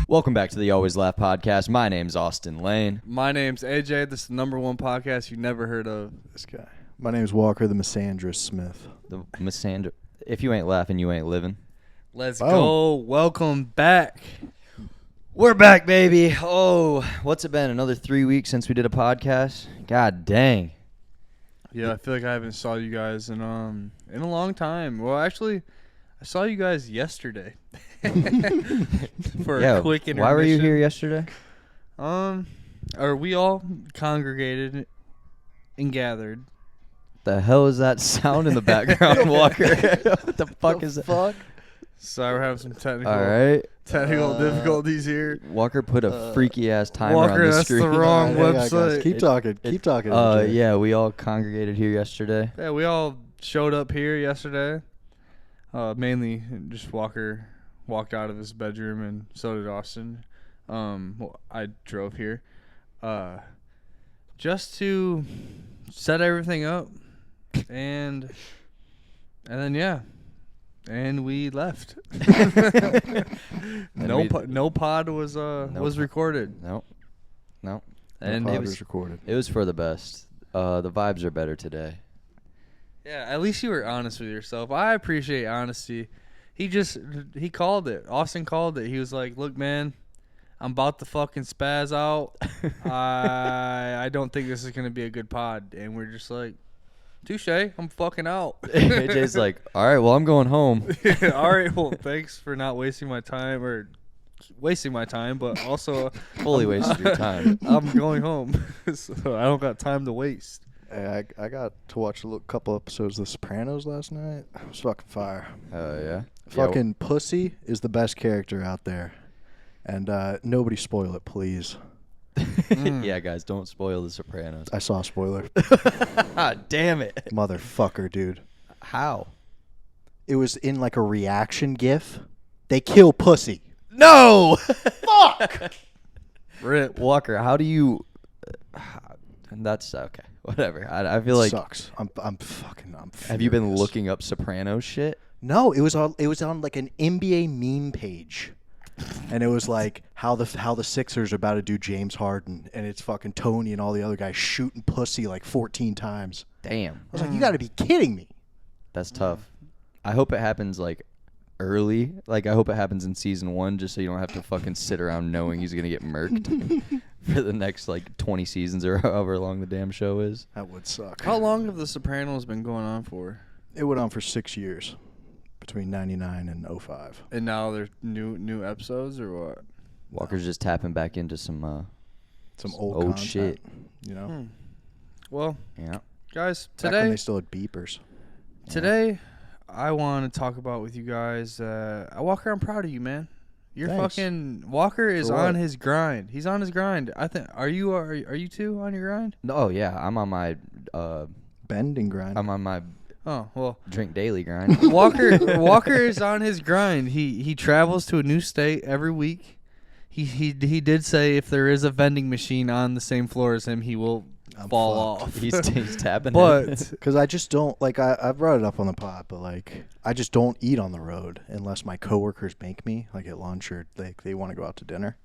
Welcome back to the Always Laugh podcast. My name's Austin Lane. My name's AJ. This is the #1 podcast you never heard of. This guy. My name's Walker the Missandrous Smith. The Missandra. If you ain't laughing, you ain't living. Let's go. Welcome back. We're back, baby. Oh, what's it been? Another 3 weeks since we did a podcast? God dang. Yeah, I feel like I haven't saw you guys in a long time. Well, actually, I saw you guys yesterday. For a quick intermission. Why were you here yesterday? We all congregated and gathered. The hell is that sound in the background, Walker? What the fuck is that? Sorry, we're having some technical difficulties here. Walker put a freaky ass timer Walker, on the that's screen. the wrong website. Keep talking. Yeah, we all congregated here yesterday. Yeah, we all showed up here yesterday. Mainly just Walker walked out of his bedroom, and so did Austin. I drove here just to set everything up, and then we left. No pod was recorded. Nope. And it was recorded. It was for the best. The vibes are better today. Yeah, at least you were honest with yourself. I appreciate honesty. He called it. Austin called it. He was like, "Look, man, I'm about to fucking spaz out. I don't think this is gonna be a good pod." And we're just like, "Touche, I'm fucking out." AJ's like, "All right, well, I'm going home." All right, well, thanks for not wasting my time, but also Fully wasted your time. I'm going home, so I don't got time to waste. Hey, I got to watch a couple episodes of The Sopranos last night. It was fucking fire. Yeah. Fucking Pussy is the best character out there. And nobody spoil it, please. Yeah, guys, don't spoil The Sopranos. I saw a spoiler. Damn it. Motherfucker, dude. How? It was in like a reaction gif. They kill Pussy. No! Fuck! Rip. Walker, how do you... That's okay. Whatever. I feel like... Sucks. I'm furious. Have you been looking up Sopranos shit? No, it was on like an NBA meme page. And it was like how the Sixers are about to do James Harden, and it's fucking Tony and all the other guys shooting Pussy like 14 times. Damn. I was like, you got to be kidding me. That's tough. I hope it happens like early. Like I hope it happens in season 1 just so you don't have to fucking sit around knowing he's going to get murked for the next like 20 seasons or however long the damn show is. That would suck. How long have The Sopranos been going on for? It went on for 6 years. Between 99 and 05. And now there's new episodes or what? Walker's just tapping back into some old content, shit. You know? Well, yeah. Guys, Back when they still had beepers. Today, I want to talk about with you guys. Walker, I'm proud of you, man. You're Thanks. fucking Walker is on his grind. He's on his grind. I think. Are you too on your grind? Oh yeah, I'm on my Bending grind. I'm on my drink daily grind. Walker is on his grind. He travels to a new state every week. He did say if there is a vending machine on the same floor as him, he will fall off. He's tapping. But because I just don't like I brought it up on the pod, but like I just don't eat on the road unless my coworkers make me like at lunch or they want to go out to dinner.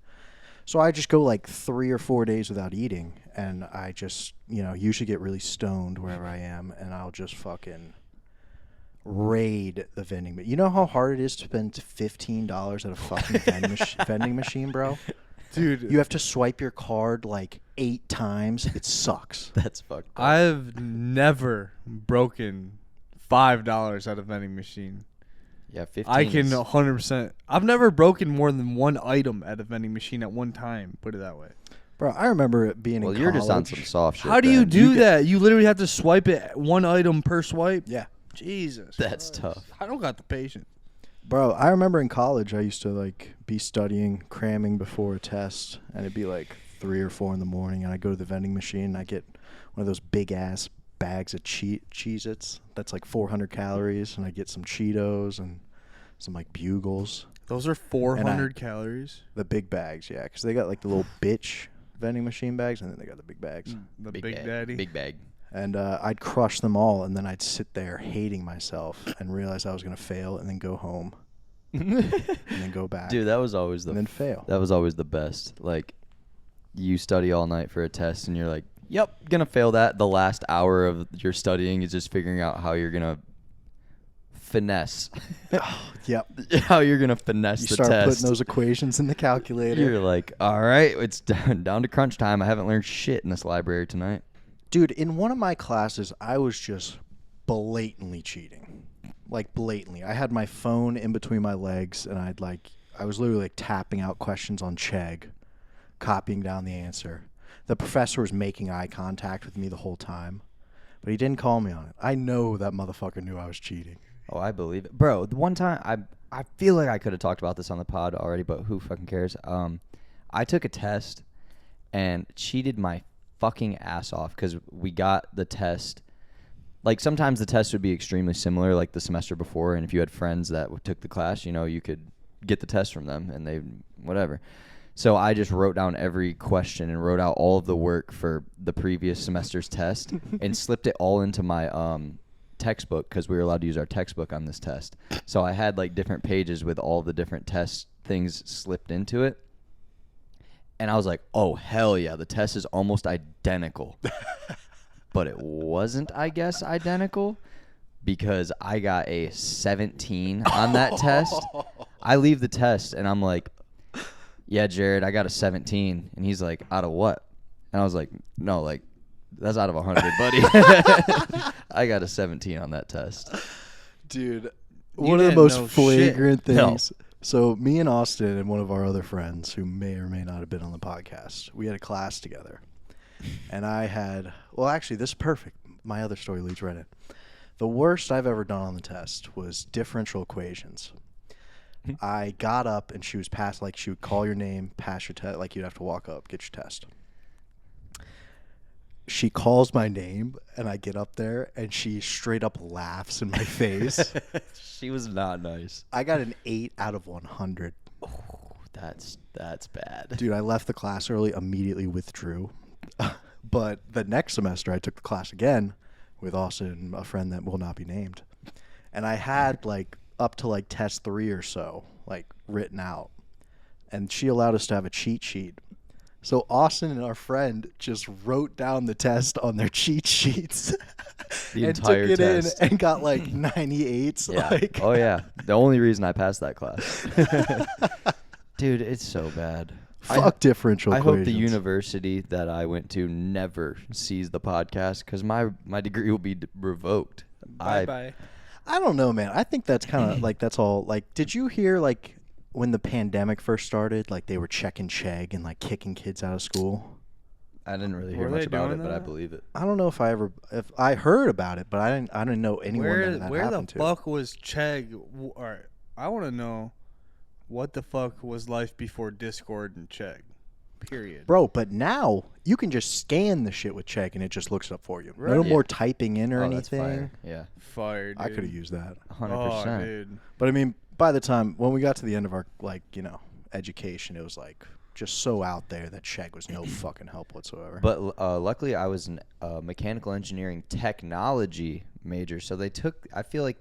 So I just go like 3 or 4 days without eating, and I just, usually get really stoned wherever I am, and I'll just fucking raid the vending machine. You know how hard it is to spend $15 at a fucking vending machine, bro? Dude, you have to swipe your card like 8 times. It sucks. That's fucked up. I've never broken $5 at a vending machine. Yeah, 15. I can 100%. I've never broken more than one item at a vending machine at one time. Put it that way. Bro, I remember it being in college. Well, you're just on some soft shit. How do you do that? You literally have to swipe it one item per swipe? Yeah. Jesus. That's tough. I don't got the patience. Bro, I remember in college I used to like be studying, cramming before a test, and it'd be like 3 or 4 in the morning, and I go to the vending machine and I get one of those big ass bags of Cheez-Its that's like 400 calories, and I get some Cheetos and some like Bugles. Those are 400 calories. The big bags, yeah, because they got like the little bitch vending machine bags, and then they got the big bags. The big daddy. Big bag. And I'd crush them all, and then I'd sit there hating myself and realize I was going to fail and then go home and then go back. Dude, that was always and then fail. That was always the best. Like, you study all night for a test, and you're like, "Yep, gonna fail that." The last hour of your studying is just figuring out how you're gonna finesse. Yep. How you're gonna finesse You the start test. putting those equations in the calculator. You're like, all right, it's down to crunch time. I haven't learned shit in this library tonight. Dude, in one of my classes, I was just blatantly cheating. Like, blatantly. I had my phone in between my legs, and I was literally like tapping out questions on Chegg, copying down the answer. The professor was making eye contact with me the whole time, but he didn't call me on it. I know that motherfucker knew I was cheating. Oh, I believe it. Bro, the one time, I feel like I could have talked about this on the pod already, but who fucking cares? I took a test and cheated my fucking ass off because we got the test. Like, sometimes the test would be extremely similar, like the semester before, and if you had friends that took the class, you know, you could get the test from them, and they, whatever. So I just wrote down every question and wrote out all of the work for the previous semester's test and slipped it all into my textbook because we were allowed to use our textbook on this test. So I had like different pages with all the different test things slipped into it. And I was like, oh, hell yeah, the test is almost identical. But it wasn't, I guess, identical because I got a 17 on that test. I leave the test and I'm like, yeah, Jared, I got a 17. And he's like, out of what? And I was like, no, like, that's out of 100, buddy. I got a 17 on that test. Dude, one of the most flagrant things. No. So me and Austin and one of our other friends who may or may not have been on the podcast, we had a class together. And I had, well, actually, this is perfect. My other story leads right in. The worst I've ever done on the test was differential equations. I got up and she was passed, like she would call your name, pass your test, like you'd have to walk up, get your test. She calls my name and I get up there and she straight up laughs in my face. She was not nice. I got an 8 out of 100. Oh, that's bad. Dude, I left the class early, immediately withdrew. But the next semester I took the class again with Austin, a friend that will not be named. And I had like up to like test 3 or so, like written out. And she allowed us to have a cheat sheet. So Austin and our friend just wrote down the test on their cheat sheets The and entire took it test. in and got like 98s. Yeah. Like. Oh, yeah. The only reason I passed that class. Dude, it's so bad. Fuck differential equations. I hope the university that I went to never sees the podcast because my degree will be revoked. Bye-bye. I don't know, man. I think that's kind of like, that's all. Like, did you hear like when the pandemic first started, like they were checking Chegg and like kicking kids out of school? I didn't really hear Were much they about it, doing but I that? believe it. I don't know if I heard about it, but I didn't know anyone that Where happened the to. fuck was Chegg? Or I want to know what the fuck was life before Discord and Chegg. Period. Bro, but now you can just scan the shit with Chegg and it just looks up for you. Right. No Yeah. more typing in or Oh, that's anything. fire. Yeah, Fire, dude. I could have used that. 100%. Oh, dude. But I mean, by the time when we got to the end of our education, it was like just so out there that Chegg was no fucking help whatsoever. But luckily, I was a mechanical engineering technology major, so they took. I feel like,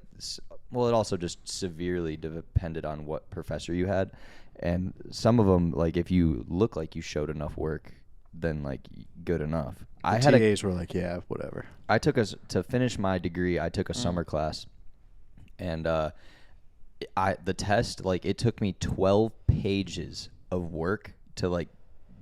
well, it also just severely depended on what professor you had, and some of them, like if you look like you showed enough work, then like good enough. The TAs were like, yeah, whatever. I took to finish my degree. I took a summer class, and the test, like it took me 12 pages of work to like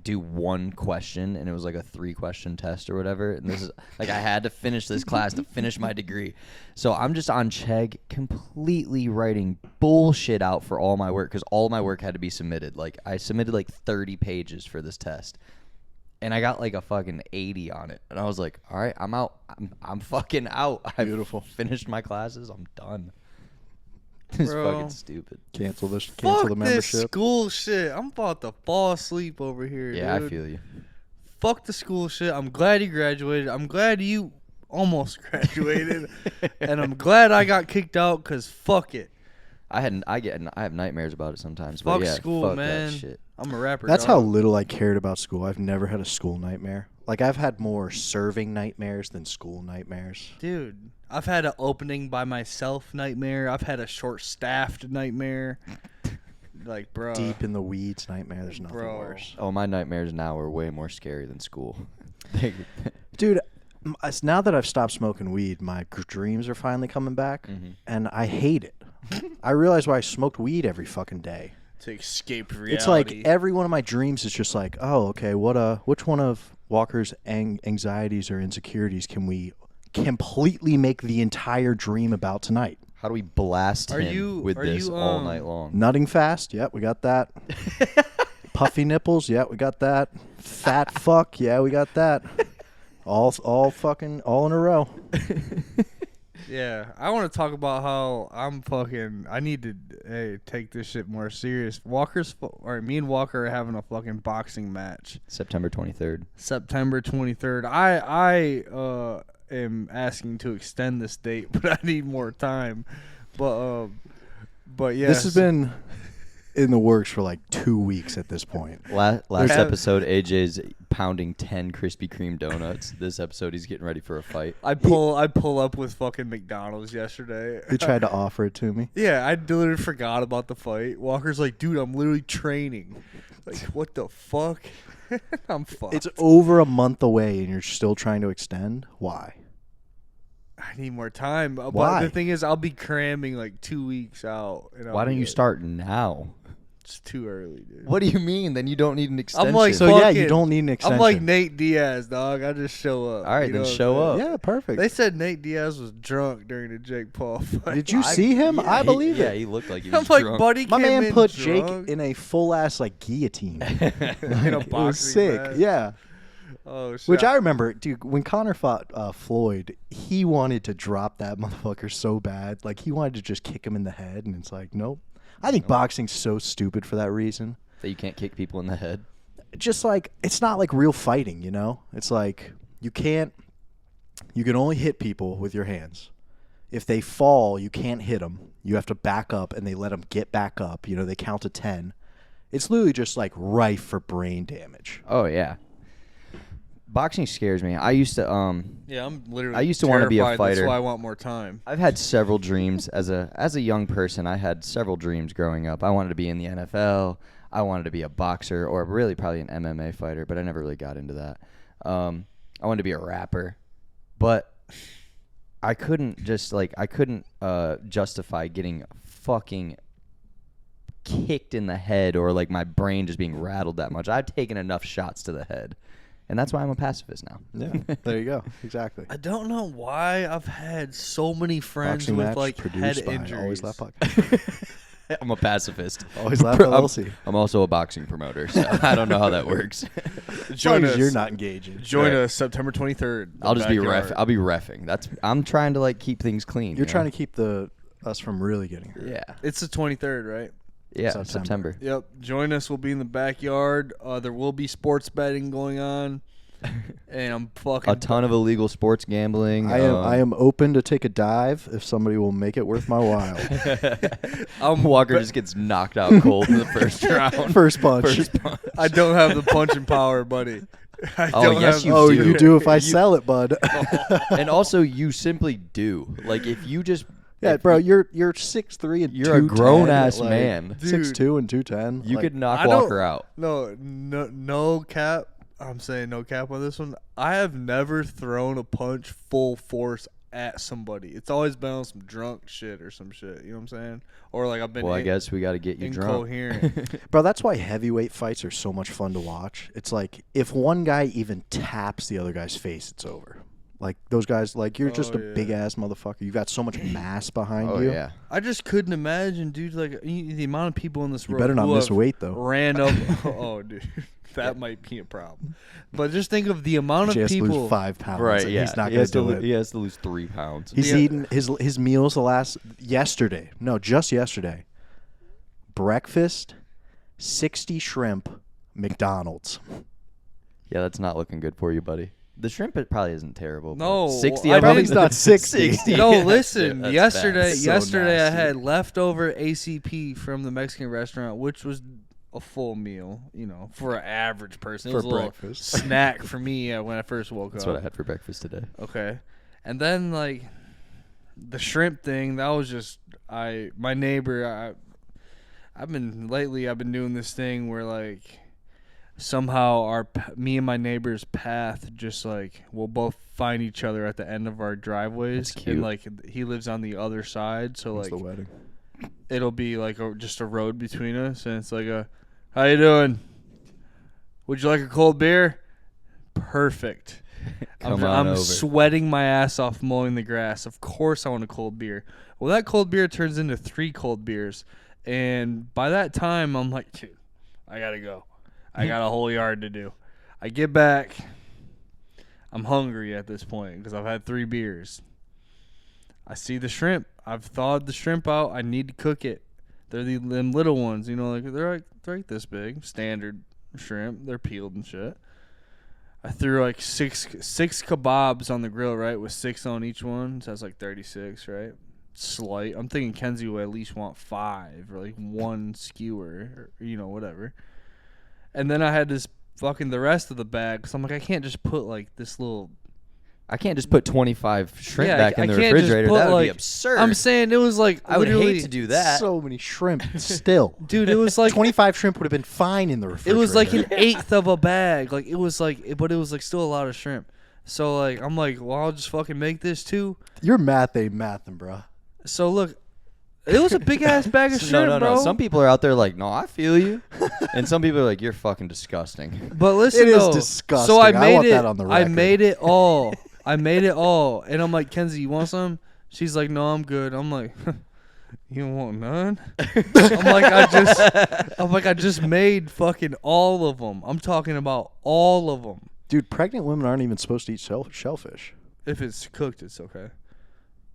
do one question, and it was like a 3-question test or whatever. And this is like I had to finish this class to finish my degree. So I'm just on Chegg completely writing bullshit out for all my work because all my work had to be submitted. Like I submitted like 30 pages for this test. And I got like a fucking 80 on it. And I was like, all right, I'm out. I'm fucking out. Beautiful. I finished my classes. I'm done. It's Bro. fucking stupid. Cancel the Fuck this membership. school shit. I'm about to fall asleep over here, Yeah, dude. I feel you. Fuck the school shit. I'm glad you graduated. I'm glad you almost graduated. And I'm glad I got kicked out because fuck it. I have nightmares about it sometimes. Fuck but yeah, school, fuck man. That shit. I'm a rapper. That's dog. how little I cared about school. I've never had a school nightmare. Like, I've had more serving nightmares than school nightmares. Dude, I've had an opening by myself nightmare. I've had a short-staffed nightmare. Like, bro. Deep in the weeds nightmare. There's nothing Bro. worse. Oh, my nightmares now are way more scary than school. Dude, now that I've stopped smoking weed, my dreams are finally coming back, and I hate it. I realize why I smoked weed every fucking day. To escape reality. It's like every one of my dreams is just like, oh, okay, which one of Walker's anxieties or insecurities can we completely make the entire dream about tonight? How do we blast him with this all night long? Nutting fast, yeah, we got that. Puffy nipples, yeah, we got that. Fat fuck, yeah, we got that. All in a row. Yeah, I want to talk about how I need to take this shit more serious. Me and Walker are having a fucking boxing match. September 23rd. September 23rd. I am asking to extend this date, but I need more time. But yeah. This has been in the works for like 2 weeks at this point. Last episode, AJ's pounding 10 Krispy Kreme donuts. This episode, he's getting ready for a fight. I pull up with fucking McDonald's yesterday. He tried to offer it to me. Yeah, I literally forgot about the fight. Walker's like, dude, I'm literally training. Like, what the fuck? I'm fucked. It's over a month away and you're still trying to extend? Why? I need more time. Why? But the thing is, I'll be cramming like 2 weeks out. And Why don't you start now? It's too early, dude. What do you mean? Then you don't need an extension. I'm like, So yeah, you don't need an extension. I'm like Nate Diaz, dog. I just show up. All right, You then know what show I'm up. Yeah, perfect. They said Nate Diaz was drunk during the Jake Paul fight. Did you see him? Yeah, I believe Yeah, it. he looked like he I'm was like, drunk. buddy, My came man in put drunk. Jake in a full ass like guillotine. In a It was boxing sick. match. Yeah. Oh shit. Which I remember, dude, when Conor fought Floyd, he wanted to drop that motherfucker so bad. Like, he wanted to just kick him in the head, and it's like, nope. I think boxing's so stupid for that reason. That you can't kick people in the head. Just like, it's not like real fighting, you know? It's like, you can only hit people with your hands. If they fall, you can't hit them. You have to back up, and they let them get back up. You know, they count to 10. It's literally just like rife for brain damage. Oh, yeah. Boxing scares me. I used to Yeah, I'm literally. I used to want to be a terrified. fighter. That's why I want more time. I've had several dreams as a young person. I had several dreams growing up. I wanted to be in the NFL. I wanted to be a boxer, or really probably an MMA fighter, but I never really got into that. I wanted to be a rapper, but I couldn't justify getting fucking kicked in the head, or like my brain just being rattled that much. I've taken enough shots to the head. And that's why I'm a pacifist now. Yeah, there you go. Exactly. I don't know why I've had so many friends Boxing with match like head produced by injuries. Always Laugh Podcast. I'm a pacifist. Always Laugh LLC. I'm also a boxing promoter, so I don't know how that works. As long as you're not engaging. Join Right. us September 23rd. I'll just be ref. I'll be reffing. I'm trying to like keep things clean. You're trying to keep us from really getting hurt. Yeah. It's the 23rd, right? Yeah. September. September. Yep. Join us. We'll be in the backyard. There will be sports betting going on. And I'm fucking A ton of illegal sports gambling. I am open to take a dive if somebody will make it worth my while. Walker just gets knocked out cold in the first round. First punch. I don't have the punching power, buddy. I Oh, don't yes, have you Oh, do. you do if I sell it, bud. And also, you simply do. Like, if you just... Yeah, if bro, you- you're 6'3" and You're a 210, grown-ass like, man. Dude. 6'2" and 210. You like, could knock I don't- Walker out. No cap. I'm saying no cap on this one. I have never thrown a punch full force at somebody. It's always been on some drunk shit or some shit. You know what I'm saying? Or like I've been. Well, I guess we got to get you drunk. incoherent. Bro, that's why heavyweight fights are so much fun to watch. It's like if one guy even taps the other guy's face, it's over. Like those guys, like you're just a big ass motherfucker. You've got so much mass behind Oh, you. yeah. I just couldn't imagine, dude. Like the amount of people in this You room. better not who miss have weight though. Ran up. Oh, dude. That might be a problem. But just think of the amount He of has to people. lose 5 pounds. Right, and yeah. He's not he, going has to do to it. he has to lose 3 pounds. He's Yeah. eaten his meals just yesterday. Breakfast, 60 shrimp, McDonald's. Yeah, that's not looking good for you, buddy. The shrimp, it probably isn't terrible. but No, 60 I of them? Probably not 60. No, Yeah, listen. that's Yesterday, bad. So yesterday I nasty. had leftover ACP from the Mexican restaurant, which was a full meal, for an average person. It For was a little breakfast. snack for me when I first woke That's up. what I had for breakfast today. Okay. And then, like, the shrimp thing, that was just, my neighbor, I've been doing this thing where, like, somehow me and my neighbor's path just, like, we'll both find each other at the end of our driveways. That's cute. And, like, he lives on the other side, so, When's like, the wedding? it'll be, like, just a road between us, and it's like how you doing? Would you like a cold beer? Perfect. I'm over. sweating my ass off mowing the grass. Of course I want a cold beer. Well, that cold beer turns into 3 cold beers. And by that time, I'm like, dude, I got to go. I got a whole yard to do. I get back. I'm hungry at this point because I've had 3 beers. I see the shrimp. I've thawed the shrimp out. I need to cook it. They're them little ones, like they're like this big, standard shrimp. They're peeled and shit. I threw like six kebabs on the grill, right, with 6 on each one. So that's like 36, right? Slight. I'm thinking Kenzie will at least want 5 or like 1 skewer, or, whatever. And then I had this fucking the rest of the bag. So I'm like, I can't just put like this little. I can't just put 25 shrimp Yeah, back in the I can't just refrigerator. put, That would be like- absurd. I'm saying it was like I would literally- hate to do that. So many shrimp still. Dude, it was like 25 shrimp would have been fine in the it refrigerator. was like an 1/8 of a bag. Like it was like, but it was like still a lot of shrimp. So like I'm like, well, I'll just fucking make this too. Your math ain't mathing, bro. So look, it was a big ass bag of shrimp, no. bro. Some people are out there like, no, I feel you. And some people are like, you're fucking disgusting. But listen, It is though, disgusting. So I I made want it. that on the I record. made it all. And I'm like, Kenzie, you want some? She's like, no, I'm good. I'm like, you don't want none? I just made fucking all of them. I'm talking about all of them. Dude, pregnant women aren't even supposed to eat shellfish. If it's cooked, it's okay.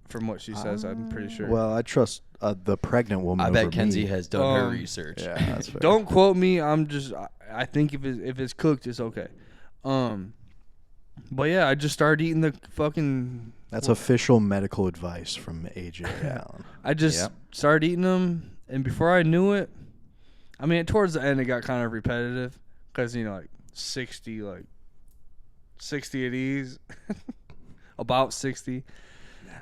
From what she says, I'm pretty sure. Well, I trust the pregnant woman. I over bet Kenzie me. has done her research. Yeah, that's fair. Don't quote me. I think if it's cooked, it's okay. But yeah, I just started eating the fucking. That's official medical advice from AJ Allen. I just started eating them, and before I knew it, I mean, towards the end, it got kind of repetitive because like 60 of these, about 60.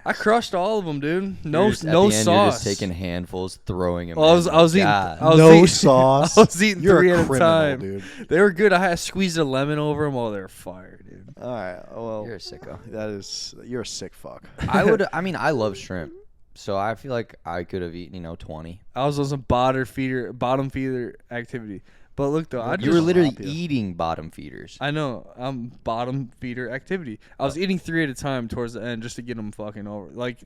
I crushed all of them, dude. No At the end, sauce. You're just taking handfuls, throwing them. I was eating. God. I was No eating, sauce. I was eating You're 3 a at a criminal, time. dude. They were good. I had squeezed a lemon over them. Oh, they're fire, dude. All right. Well, You're a sicko. You're a sick fuck. I love shrimp. So I feel like I could have eaten, 20. I was on some bottom feeder activity. But look though, You were literally Tilapia. eating bottom feeders. I know. I'm bottom feeder activity. I was eating 3 at a time towards the end just to get them fucking over. Like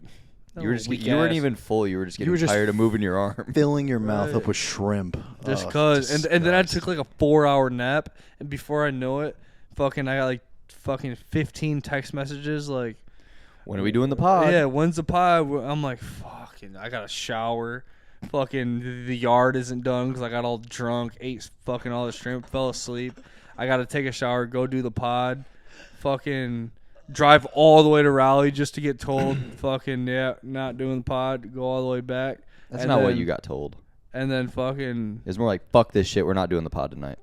You weren't even full. You were just getting tired of moving your arm. Filling your mouth Right. up with shrimp. just Oh, cause. And then I disgusting. took like a 4-hour nap, and before I know it, I got like fucking 15 text messages like, When are we doing the pod? yeah, when's the pod? I'm like, fucking, I got to shower. Fucking the yard isn't done because I got all drunk, ate fucking all the shrimp, fell asleep. I got to take a shower, go do the pod. Fucking drive all the way to Raleigh just to get told, fucking, yeah, not doing the pod. Go all the way back. That's And not what then- you got told. And then fucking, It's more like, fuck this shit. We're not doing the pod tonight.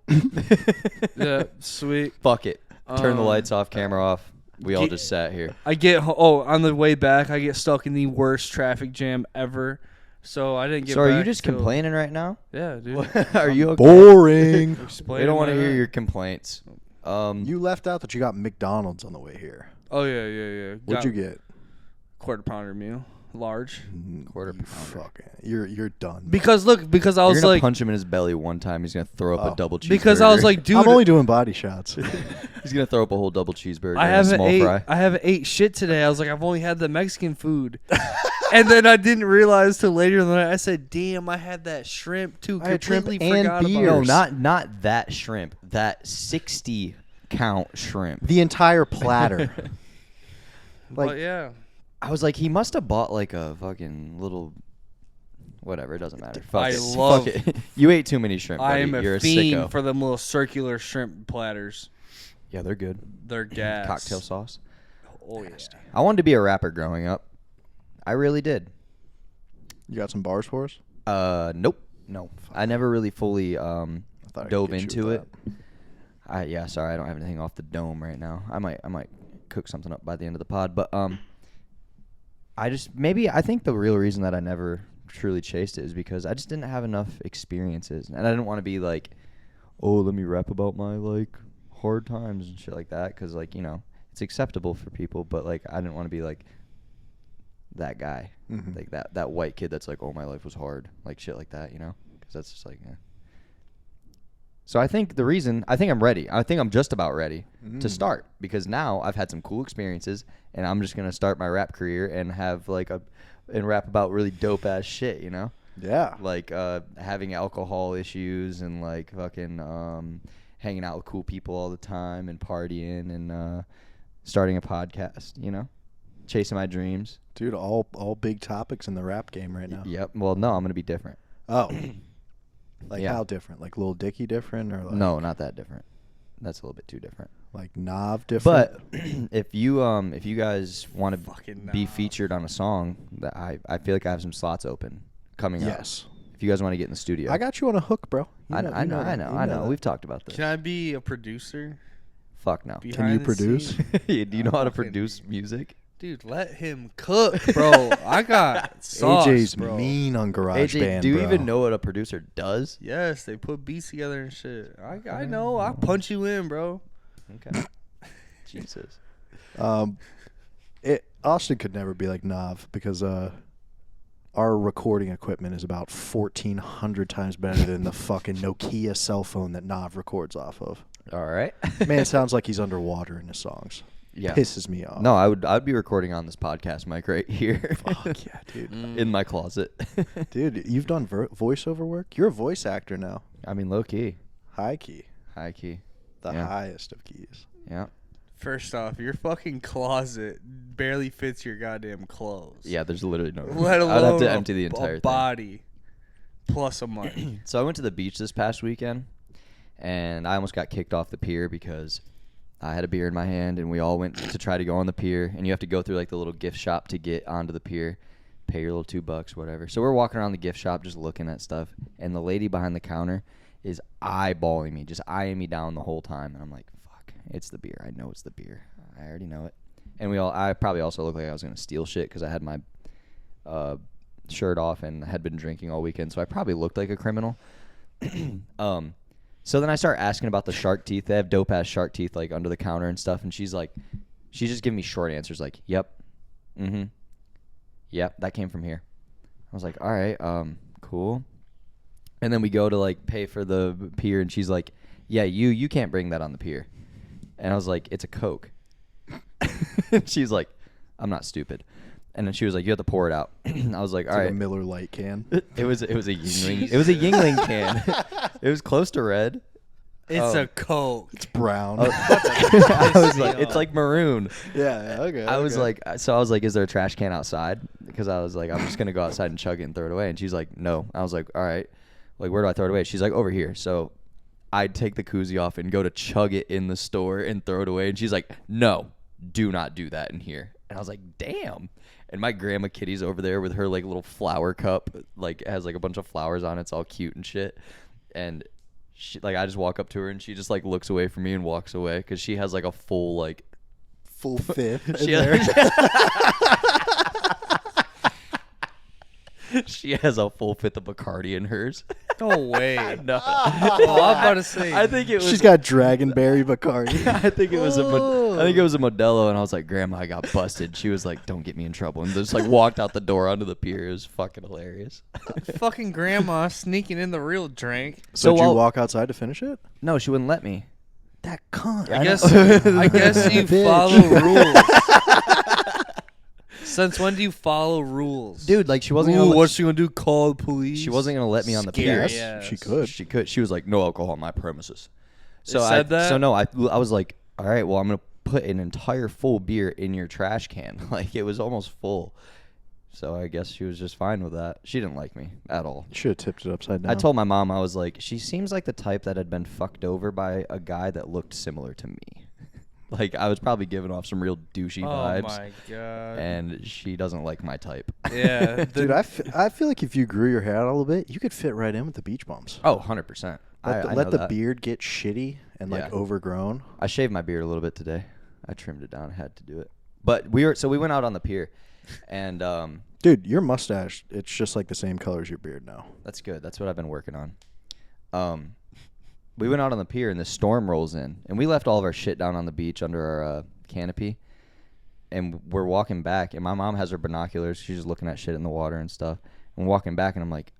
yeah, sweet. Fuck it. Turn the Um, lights off, camera off. We all Get- just sat here. I get, on the way back, I get stuck in the worst traffic jam ever. So I didn't get So are you back just till- complaining right now? Yeah, dude. Are you okay? Boring. We don't want to hear your complaints. You left out that you got McDonald's on the way here. Oh, yeah. What'd you get? Quarter pounder meal. Large. Quarter You pounder. fucking, you're done. Because I You're was gonna like, punch him in his belly one time. He's gonna throw up Oh. a double cheeseburger. because I was like, dude, I'm only doing body shots. he's gonna throw up a whole double cheeseburger I and a haven't small ate. fry. I haven't ate shit today. I was like, I've only had the Mexican food, and then I didn't realize till later in the night. I said, damn, I had that shrimp too. I had shrimp Completely and forgot beer. about No, it. not that shrimp. That 60 count shrimp. The entire platter. But Like, yeah, I was like, he must have bought like a fucking little. Whatever, it doesn't matter. Fuck I it. love- Fuck it. You ate too many shrimp. I buddy. am You're a a fiend sicko. for them little circular shrimp platters. Yeah, they're good. They're gas. Cocktail sauce. Oh yeah. I wanted to be a rapper growing up. I really did. you got some bars for us? Nope. No, I never really fully thought I could dove get you into with it. Sorry, I don't have anything off the dome right now. I might cook something up by the end of the pod, but I think the real reason that I never truly chased it is because I just didn't have enough experiences, and I didn't want to be like, oh, let me rap about my like hard times and shit like that, because like, you know, it's acceptable for people, but like I didn't want to be like that guy, like that white kid that's like, oh, my life was hard, like shit like that, you know, because that's just like, yeah. So I think I'm ready. I think I'm just about ready to start, because now I've had some cool experiences, and I'm just gonna start my rap career and have like and rap about really dope ass shit, you know? Yeah. Like having alcohol issues and like fucking hanging out with cool people all the time and partying and starting a podcast, you know? Chasing my dreams. Dude, all big topics in the rap game right now. Yep. Well, no, I'm gonna be different. Oh. Like Yeah. how different? Like Lil Dicky different, or like No, not that different. That's a little bit too different. like Nav different? But if you guys want to Fucking be nah. featured on a song, that I feel like I have some slots open coming up. Yes. If you guys want to get in the studio, I got you on a hook, bro. You I you know. that. We've talked about this. Can I be a producer? Fuck no. Can you behind the produce? scenes? Do you know how to fucking- produce music? Dude, let him cook, bro. I got sauce, AJ's bro. mean on GarageBand, AJ, do you bro. even know what a producer does? Yes, they put beats together and shit. I know. I'll punch you in, bro. Okay. Jesus. Austin could never be like Nav, because our recording equipment is about 1,400 times better than the fucking Nokia cell phone that Nav records off of. All right. Man, it sounds like he's underwater in his songs. Yeah. Pisses me off. No, I'd be recording on this podcast mic right here. Fuck yeah, dude. In my closet. Dude, you've done voiceover work? You're a voice actor now. I mean, low key. High key. High key. The Yeah. highest of keys. Yeah. First off, your fucking closet barely fits your goddamn clothes. Yeah, there's literally no room. Let alone I'd have to empty the entire a thing. body plus a mic. So I went to the beach this past weekend, and I almost got kicked off the pier because I had a beer in my hand, and we all went to try to go on the pier, and you have to go through like the little gift shop to get onto the pier, pay your little $2, whatever. So we're walking around the gift shop just looking at stuff, and the lady behind the counter is eyeballing me, just eyeing me down the whole time, and I'm like, fuck, it's the beer. I know it's the beer. I already know it. And I probably also looked like I was going to steal shit because I had my shirt off and had been drinking all weekend, so I probably looked like a criminal. So then I start asking about the shark teeth. They have dope ass shark teeth like under the counter and stuff, and she's just giving me short answers like, "Yep, yep, that came from here." I was like, "All right, cool." And then we go to like pay for the pier, and she's like, "Yeah, you can't bring that on the pier." And I was like, "It's a Coke." And she's like, "I'm not stupid." And then she was like, "You have to pour it out." I was like, It's "All like right." a Miller Lite can. It was a Yingling. It was a Yingling can. It was close to red. It's Oh. a Coke. It's brown. I was like, it's like maroon. yeah, okay. I was okay. like, so I was like, is there a trash can outside? Because I was like, I'm just gonna go outside and chug it and throw it away. And she's like, no. I was like, all right. Like, where do I throw it away? She's like, over here. So I'd take the koozie off and go to chug it in the store and throw it away. And she's like, no, do not do that in here. And I was like, damn. And my grandma Kitty's over there with her like little flower cup, like it has like a bunch of flowers on it. It's all cute and shit. And she, like, I just walk up to her and she just like looks away from me and walks away because she has like a full like full fifth. in she there. she has a full fifth of Bacardi in hers. No way. No, Oh, I'm about to say. I think it was. She's got Dragonberry Bacardi. I think it was a Modelo, and I was like, "Grandma, I got busted." She was like, "Don't get me in trouble," and just like walked out the door onto the pier. It was fucking hilarious. fucking grandma sneaking in the real drink. So did you while- walk outside to finish it? No, she wouldn't let me. That cunt. I guess you Bitch. follow rules. Since when do you follow rules? Dude, like she wasn't. Ooh, Gonna what's she gonna do? Call the police? she wasn't gonna let me on the Scary pier. ass. She could. She could. She was like, "No alcohol on my premises." So It said that? So no, I was like, "All right, well, I'm gonna put an entire full beer in your trash can." Like it was almost full. So I guess she was just fine with that. She didn't like me at all. Should have tipped it upside down. I told my mom, I was like, she seems like the type that had been fucked over by a guy that looked similar to me. Like I was probably giving off some real douchey vibes. Oh my god. And she doesn't like my type. Yeah, Dude, I feel like if you grew your hair out a little bit, you could fit right in with the beach bums. Oh, 100%. Let the that. beard get shitty and like overgrown. I shaved my beard a little bit today. I trimmed it down. I had to do it. But we went out on the pier, and dude, your mustache, it's just like the same color as your beard now. that's good. That's what I've been working on. We went out on the pier, and the storm rolls in, and we left all of our shit down on the beach under our canopy, and we're walking back, and my mom has her binoculars. She's just looking at shit in the water and stuff. And we're walking back, and I'm like,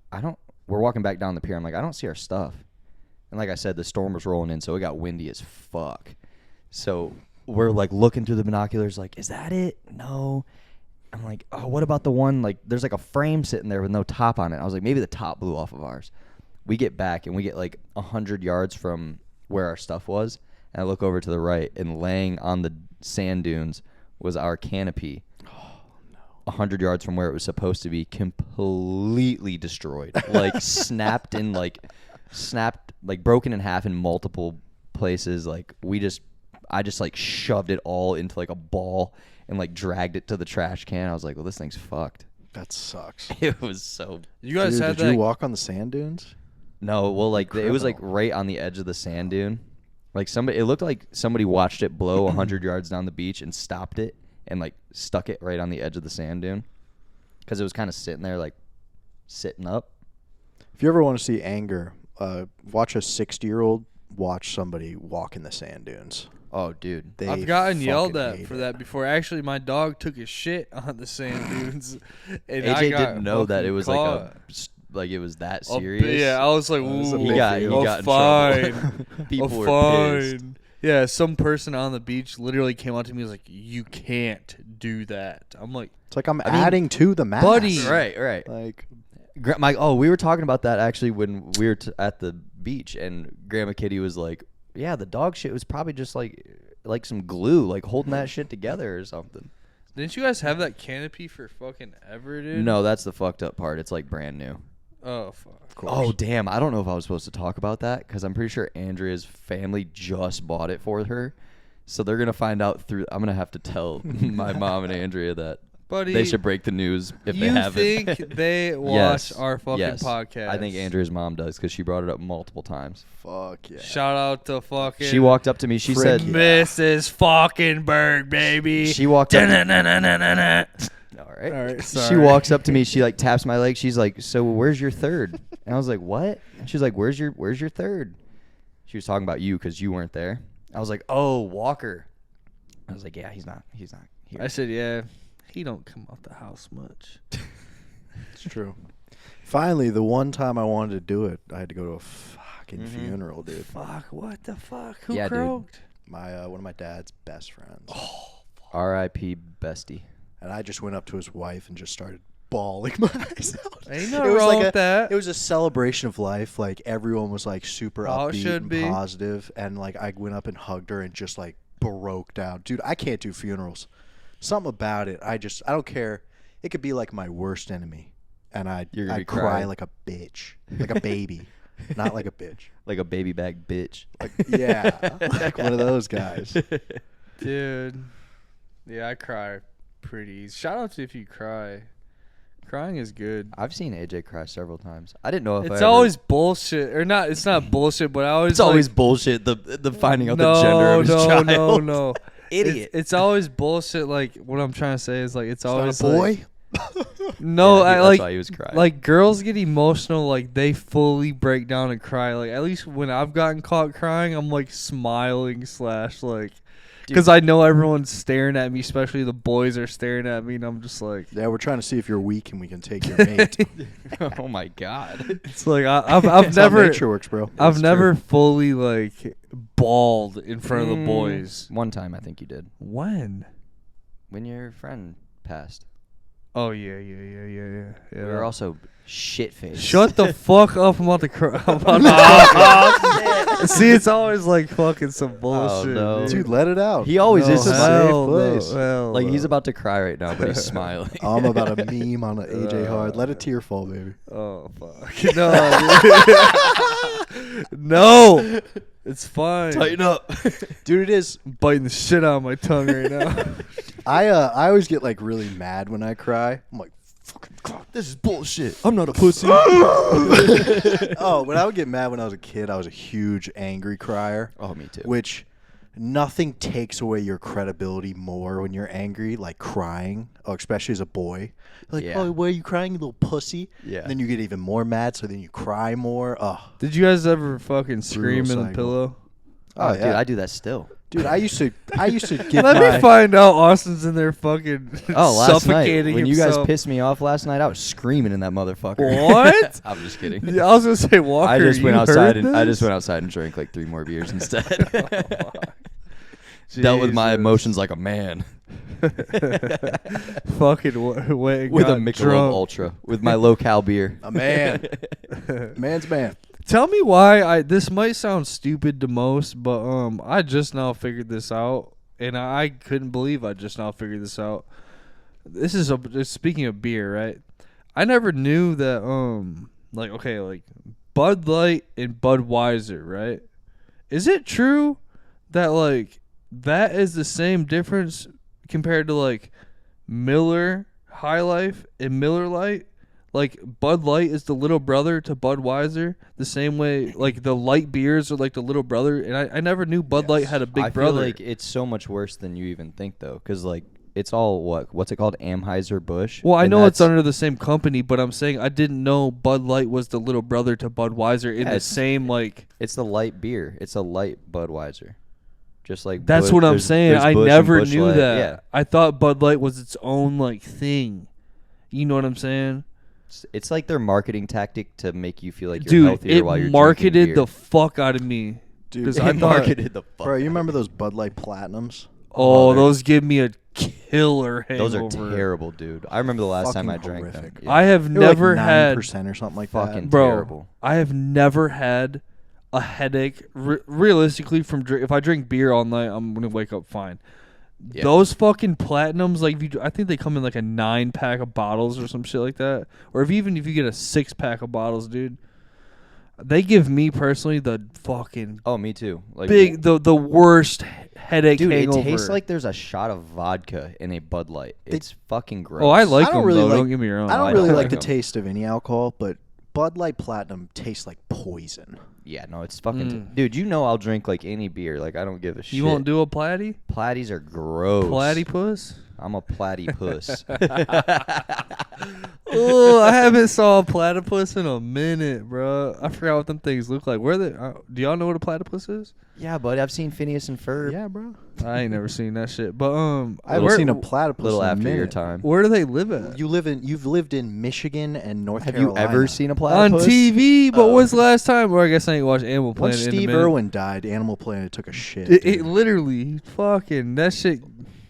we're walking back down the pier. I'm like, I don't see our stuff. And like I said, the storm was rolling in, so it got windy as fuck. So we're like looking through the binoculars, like, is that it? No. I'm like, oh, what about the one, like, there's like a frame sitting there with no top on it. I was like, maybe the top blew off of ours. We get back, and we get like 100 yards from where our stuff was, and I look over to the right, and laying on the sand dunes was our canopy. Oh, no. 100 yards from where it was supposed to be, completely destroyed. Like, broken in half in multiple places. Like, I just like shoved it all into like a ball and like dragged it to the trash can. I was like, well, this thing's fucked. That sucks. It was so. You guys had did you walk on the sand dunes? No, well, like it was like right on the edge of the sand dune. Like it looked like somebody watched it blow 100 yards down the beach and stopped it and like stuck it right on the edge of the sand dune because it was kind of sitting there like sitting up. If you ever want to see anger, watch a 60-year-old watch somebody walk in the sand dunes. Oh, dude. I've gotten yelled at for that before. Actually, my dog took his shit on the sand dunes. And AJ didn't know that it was like it was that serious. Yeah, I was like, ooh, he got in fine. trouble. People were pissed. Fine. Yeah, some person on the beach literally came up to me and was like, you can't do that. I'm like, it's like I'm adding to the math. Buddy. Right. Like, we were talking about that actually when we were at the beach, and Grandma Kitty was like, yeah, the dog shit was probably just like some glue, like holding that shit together or something. Didn't you guys have that canopy for fucking ever, dude? No, that's the fucked up part. It's like brand new. Oh, fuck. Oh, damn. I don't know if I was supposed to talk about that because I'm pretty sure Andrea's family just bought it for her. So they're going to find out I'm going to have to tell my mom and Andrea that Buddy, they should break the news if they haven't. You think they watch our fucking podcast? I think Andrea's mom does because she brought it up multiple times. Fuck yeah. Shout out to fucking... She walked up to me. She said... Mrs. fucking Berg, baby. She walked up... All right. Sorry. She walks up to me. She like taps my leg. She's like, "So where's your third?" And I was like, "What?" And she's like, "Where's your third?" She was talking about you because you weren't there. I was like, "Oh, Walker." I was like, "Yeah, he's not here." I said, "Yeah, he don't come out the house much." It's true. Finally, the one time I wanted to do it, I had to go to a fucking funeral, dude. Fuck, what the fuck? Who Yeah, croaked? My one of my dad's best friends. Oh, R.I.P. Bestie. And I just went up to his wife and just started bawling my eyes out. Ain't no wrong with that. It was a celebration of life. Like, everyone was, like, super Oh, it upbeat should and be. positive. And, like, I went up and hugged her and just, like, broke down. Dude, I can't do funerals. Something about it. I don't care. It could be, like, my worst enemy. And I'd cry like a bitch. Like a baby. Not like a bitch. Like a baby back bitch. Like, yeah. Like one of those guys. Dude. Yeah, I cry pretty easy. Shout out to if you cry. Crying is good. I've seen AJ cry several times. I didn't know if it's always bullshit. Or not, it's not bullshit, but I always It's always bullshit, the finding out the gender of his child. No. Idiot. It's always bullshit. Like, what I'm trying to say is, like, it's always not a boy? Like, no, Yeah, that's why he was crying. like girls get emotional, like they fully break down and cry. Like, at least when I've gotten caught crying, I'm like smiling / like, because I know everyone's staring at me, especially the boys are staring at me, and I'm just like, yeah, we're trying to see if you're weak and we can take your mate. Oh my god. It's like I've That's never how nature works, bro. I've never fully like bawled in front of the boys. One time I think you did. When When your friend passed. Oh yeah. We were also shit-faced. Shut the fuck up! I'm about to cry. See, it's always like fucking some bullshit. no. Dude, let it out. He always is a smiling. safe place. Like he's about to cry right now, but he's smiling. I'm about a meme on an AJ Hard. Let a tear fall, baby. Oh fuck! No, dude. No. It's fine. Tighten up. Dude, it is. I'm biting the shit out of my tongue right now. I always get like really mad when I cry. I'm like, fucking God, This is bullshit. I'm not a pussy. oh, when I would get mad when I was a kid, I was a huge angry crier. Oh, me too. Which nothing takes away your credibility more when you're angry, like crying. Oh, especially as a boy. Like, Yeah. oh, why are you crying, you little pussy? Yeah. And then you get even more mad, so then you cry more. Oh, Did you guys ever fucking scream in the cycle. pillow? Oh, yeah. dude, I do that still. dude, I used to give Let my me find out Austin's in there fucking Oh, last night suffocating when you guys himself. pissed me off last night, I was screaming in that motherfucker. What? I'm just kidding. Yeah, I was gonna say Walker. I just went you outside heard and I just this? went outside and drank like 3 more beers instead. Dealt with my Jesus. emotions like a man. Fucking went and With a got Michelob drunk. Ultra. With my low-cal beer. a man, man's man. Tell me why this might sound stupid to most, but I just now figured this out, and I couldn't believe I just now figured this out. This is speaking of beer, right? I never knew that like Bud Light and Budweiser, right? Is it true that like that is the same difference compared to like Miller High Life and Miller Lite? Like Bud Light is the little brother to Budweiser, the same way like the light beers are like the little brother. And I never knew Bud Light had a big I brother. feel like it's so much worse than you even think, though, because like it's all what's it called, Anheuser-Busch. Well, I And know it's that's- under the same company, but I'm saying I didn't know Bud Light was the little brother to Budweiser in the it's- same like. It's the light beer. It's a light Budweiser. Just like That's Busch- what I'm there's- saying. there's I Busch and never Busch knew Light. that. Yeah, I thought Bud Light was its own like thing. You know what I'm saying? it's like their marketing tactic to make you feel like you're Dude, healthier while you're it marketed drinking beer. the fuck out of me. Dude, 'Cause It I thought, marketed the fuck. Bro, you out remember of it. those Bud Light Platinums? oh, they're those give me a killer Those hangover. are terrible, dude. I remember the last time I Fucking drank them. horrific. Yeah. I have They were never like had 9% or something like Fucking that. bro. terrible. I have never had a headache. Realistically, from if I drink beer all night, I'm gonna wake up fine. Yeah. Those fucking platinums, like I think they come in like a 9-pack of bottles or some shit like that, or if you get a 6-pack of bottles, dude. They give me personally the fucking Oh, me too. Like the worst headache dude, hangover. it tastes like there's a shot of vodka in a Bud Light. It's fucking gross. Oh, I like I don't them really though. like- Don't get me wrong. I don't I really don't like like the 'em. taste of any alcohol, but Bud Light Platinum tastes like poison. Yeah, no, it's fucking. Dude, you know I'll drink like any beer. Like I don't give a shit. You won't do a platy? Platies are gross. Platypus? I'm a platypus. Oh, I haven't saw a platypus in a minute, bro. I forgot what them things look like. Where they? Do y'all know what a platypus is? Yeah, but I've seen Phineas and Ferb. Yeah, bro. I ain't never seen that shit. But I haven't where- seen a platypus A little in a after your minute. time. Where do they live at? You've lived in Michigan and North Have Carolina. you ever seen a On platypus? TV, but Oh. when's the last time? Or I guess I ain't watched Animal Once Planet in a Steve minute. Irwin died, Animal Planet took a shit. It dude. literally fucking that shit.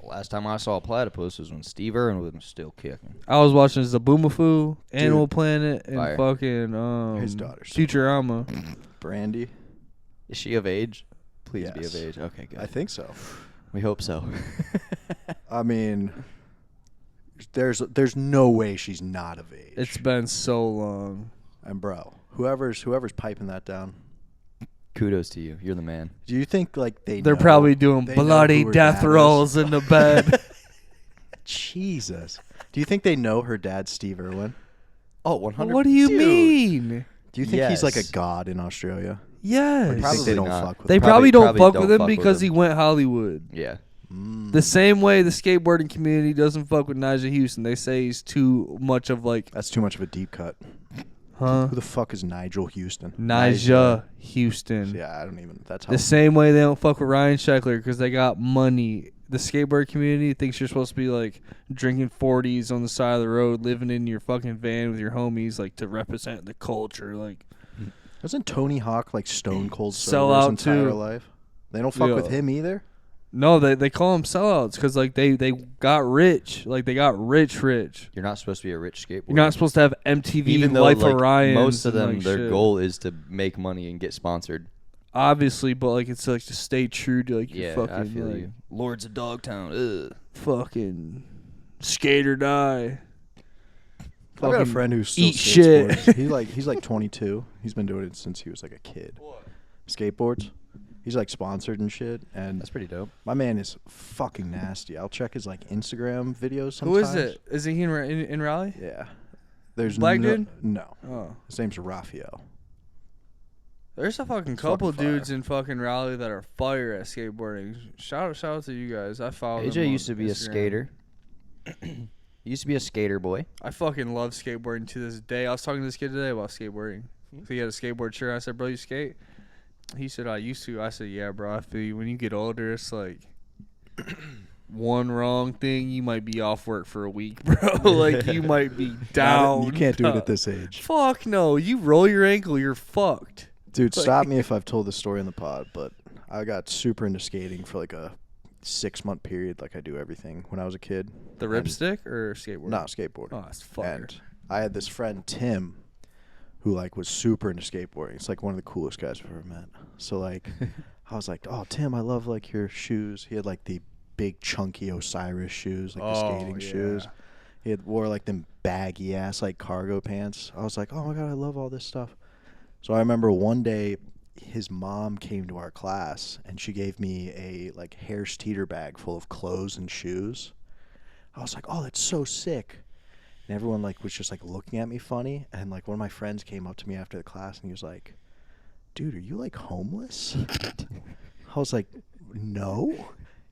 Last time I saw a platypus was when Steve Irwin was still kicking. I was watching Zaboomafoo, Animal Planet, and Fire. fucking His daughter's Futurama. Brandy. Is she of age? Please be Yes. of age. Okay, good. I think so. We hope so. I mean, there's no way she's not of age. It's been so long. And bro, whoever's piping that down, Kudos to you. You're the man. do you think like They're know- probably doing they know bloody who her death dad is? rolls in the bed. Jesus. Do you think they know her dad, Steve Irwin? Oh, 100. What do you mean? Do you think he's like a Yes. god in Australia? Yes. Or do you think Probably they don't not. fuck with They him? probably don't Probably fuck don't with him fuck with because him. he went Hollywood. Yeah. The same way the skateboarding community doesn't fuck with Nigel Houston. They say he's too much of like, That's too much of a deep cut. huh? Who the fuck is Nigel Houston? Nigel Houston. Yeah, I don't even. That's how. The same way they don't fuck with Ryan Sheckler because they got money. The skateboard community thinks you're supposed to be like drinking 40s on the side of the road, living in your fucking van with your homies, like to represent the culture. Like, Doesn't Tony Hawk like stone cold Sell sober his out, entire too. life? They don't fuck with Yeah. him either. no, they call them sellouts because like they got rich. Like they got rich. You're not supposed to be a rich skateboarder. You're not supposed to have MTV Even though Life like, of Ryan. most of them, like, their shit. goal is to make money and get sponsored. Obviously, but like it's like to stay true to like your Yeah, fucking I feel like, you. Lords of Dogtown. Ugh. fucking skate or die. I've got a Fucking friend who still eat shit. skateboards. He's like 22. He's been doing it since he was like a kid. Skateboards. He's like sponsored and shit. And That's pretty dope. my man is fucking nasty. I'll check his like Instagram videos sometimes. Who is it? Is he in Raleigh? Yeah. There's Black no, dude? No. Oh. His name's Raphael. There's a fucking It's couple fucking fire. dudes in fucking Raleigh that are fire at skateboarding. Shout out to you guys. I follow them AJ on used to be a Instagram. skater. He used to be a skater boy. I fucking love skateboarding to this day. I was talking to this kid today about skateboarding. So he had a skateboard shirt. I said, bro, you skate? He said, I used to. I said, yeah, bro. I feel you. When you get older, it's like one wrong thing, you might be off work for a week, bro. Like, you might be down. You can't do it at this age. Fuck no. You roll your ankle, you're fucked. Dude, stop me if I've told this story in the pod, but I got super into skating for like a 6-month period, like I do everything when I was a kid. The ripstick or skateboarding? No, skateboarding. Oh, that's fucker. And I had this friend, Tim, who like was super into skateboarding. It's like one of the coolest guys I've ever met. So like, I was like, oh, Tim, I love like your shoes. He had like the big chunky Osiris shoes, like the skating shoes. He wore like them baggy ass like cargo pants. I was like, oh my God, I love all this stuff. So I remember one day his mom came to our class and she gave me a like Harris Teeter bag full of clothes and shoes. I was like, oh, that's so sick. And everyone like was just like looking at me funny. And like one of my friends came up to me after the class and he was like, dude, are you like homeless? I was like, no.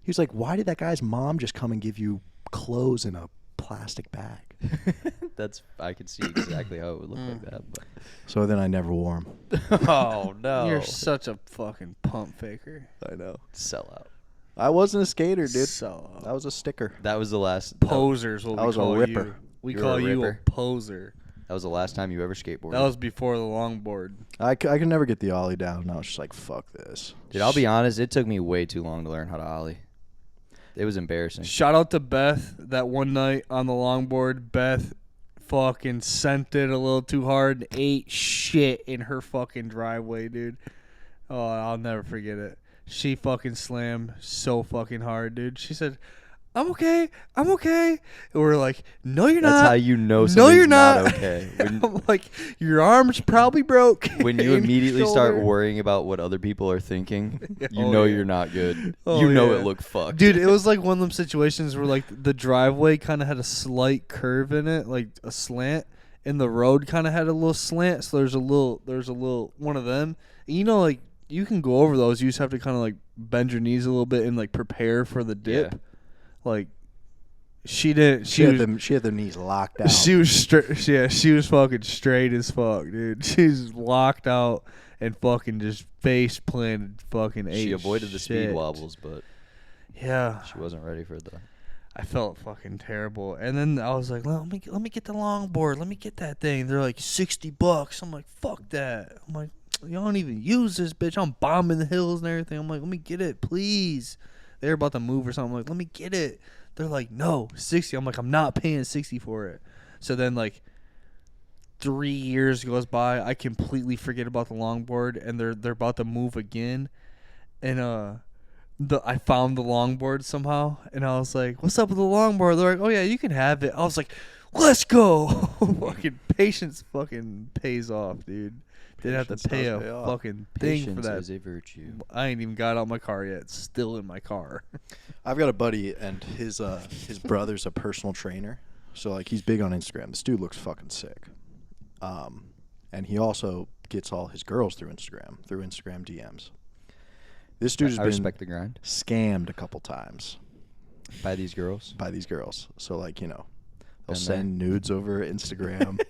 He was like, why did that guy's mom just come and give you clothes in a plastic bag? I could see exactly how it would look like that. But. So then I never wore them. Oh no! You're such a fucking pump faker. I know. Sell out. I wasn't a skater, dude. So I was a sticker. That was the last. posers. What I we was a call ripper. you. We You were call a you a ripper? poser. That was the last time you ever skateboarded. That was before the longboard. I could never get the ollie down. And I was just like, fuck this. Dude, I'll be honest. It took me way too long to learn how to ollie. It was embarrassing. Shout out to Beth. That one night on the longboard, Beth fucking sent it a little too hard and ate shit in her fucking driveway, dude. Oh, I'll never forget it. She fucking slammed so fucking hard, dude. She said, I'm okay. I'm okay. And we're like, no, you're That's not. how you know No, something's you're not. okay. I'm like, your arm's probably broke. When you in your immediately start shoulder. worrying about what other people are thinking, you Oh, know yeah. you're not good. Oh, you know yeah. it looked fucked. Dude, it was like one of them situations where like the driveway kind of had a slight curve in it, like a slant, and the road kind of had a little slant. So there's a little one of them. And you know, like you can go over those. You just have to kind of like bend your knees a little bit and like prepare for the dip. Yeah. Like she didn't. She had their knees locked out. She was straight. Yeah, she was fucking straight as fuck, dude. She's locked out and fucking just face planted. Fucking ate She avoided the speed shit. wobbles, but Yeah, she wasn't ready for the. I felt fucking terrible. And then I was like, let me get the longboard. Let me get that thing. They're like $60. I'm like, fuck that. I'm like, y'all don't even use this, bitch. I'm bombing the hills and everything. I'm like, let me get it, please. They're about to move or something. I'm like, let me get it. They're like, no, 60. I'm like, I'm not paying 60 for it. So then like 3 years goes by. I completely forget about the longboard, and they're about to move again. And I found the longboard somehow, and I was like, what's up with the longboard? They're like, oh yeah, you can have it. I was like, let's go. Fucking patience fucking pays off, dude. Didn't have Patience to pay a does pay off. fucking thing for Patience that. is a virtue. I ain't even got out my car yet. It's still in my car. I've got a buddy, and his brother's a personal trainer. So like he's big on Instagram. This dude looks fucking sick. And he also gets all his girls through Instagram DMs. This dude has I been respect the grind scammed a couple times by these girls. by these girls. So like, you know, they'll Been send nudes over Instagram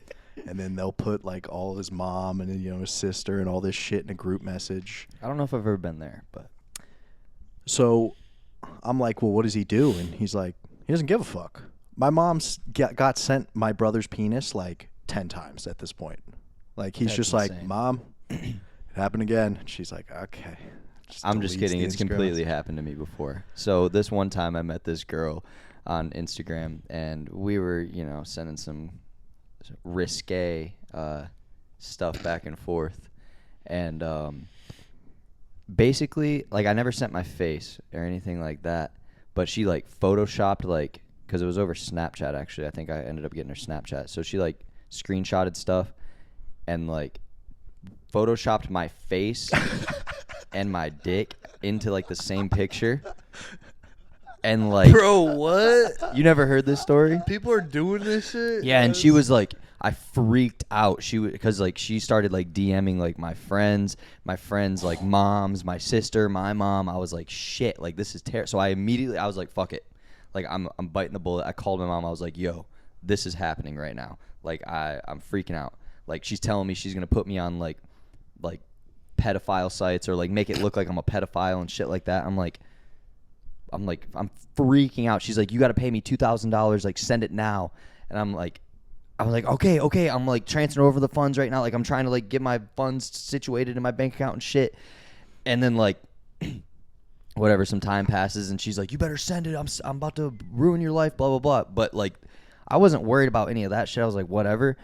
and then they'll put like all his mom and you know his sister and all this shit in a group message. I don't know if I've ever been there, but So I'm like, well, what does he do? And he's like, he doesn't give a fuck. My mom's got sent my brother's penis like 10 times at this point. Like he's That's just insane. like, Mom, it happened again. And she's like, okay. I'm just deletes kidding. the It's Instagram. completely happened to me before. So this one time I met this girl on Instagram, and we were, you know, sending some risque stuff back and forth. And basically, like, I never sent my face or anything like that, but she, like, photoshopped, like, because it was over Snapchat, actually. I think I ended up getting her Snapchat. So she, like, screenshotted stuff and, like, photoshopped my face and my dick into like the same picture. And like, Bro, what? you never heard this story? People are doing this shit? Yeah, and she was like, I freaked out. Because like she started like DMing like my friends like moms, my sister, my mom. I was like, shit, like this is terrible. So I was like, fuck it. Like I'm biting the bullet. I called my mom. I was like, yo, this is happening right now. Like I'm freaking out. Like she's telling me she's gonna put me on like pedophile sites or like make it look like I'm a pedophile and shit like that. I'm freaking out. She's like, you got to pay me $2,000. Like send it now. And I was like, okay. I'm like transferring over the funds right now. Like I'm trying to like get my funds situated in my bank account and shit. And then like whatever, some time passes and she's like, you better send it. I'm about to ruin your life, blah, blah, blah. But like I wasn't worried about any of that shit. I was like, whatever.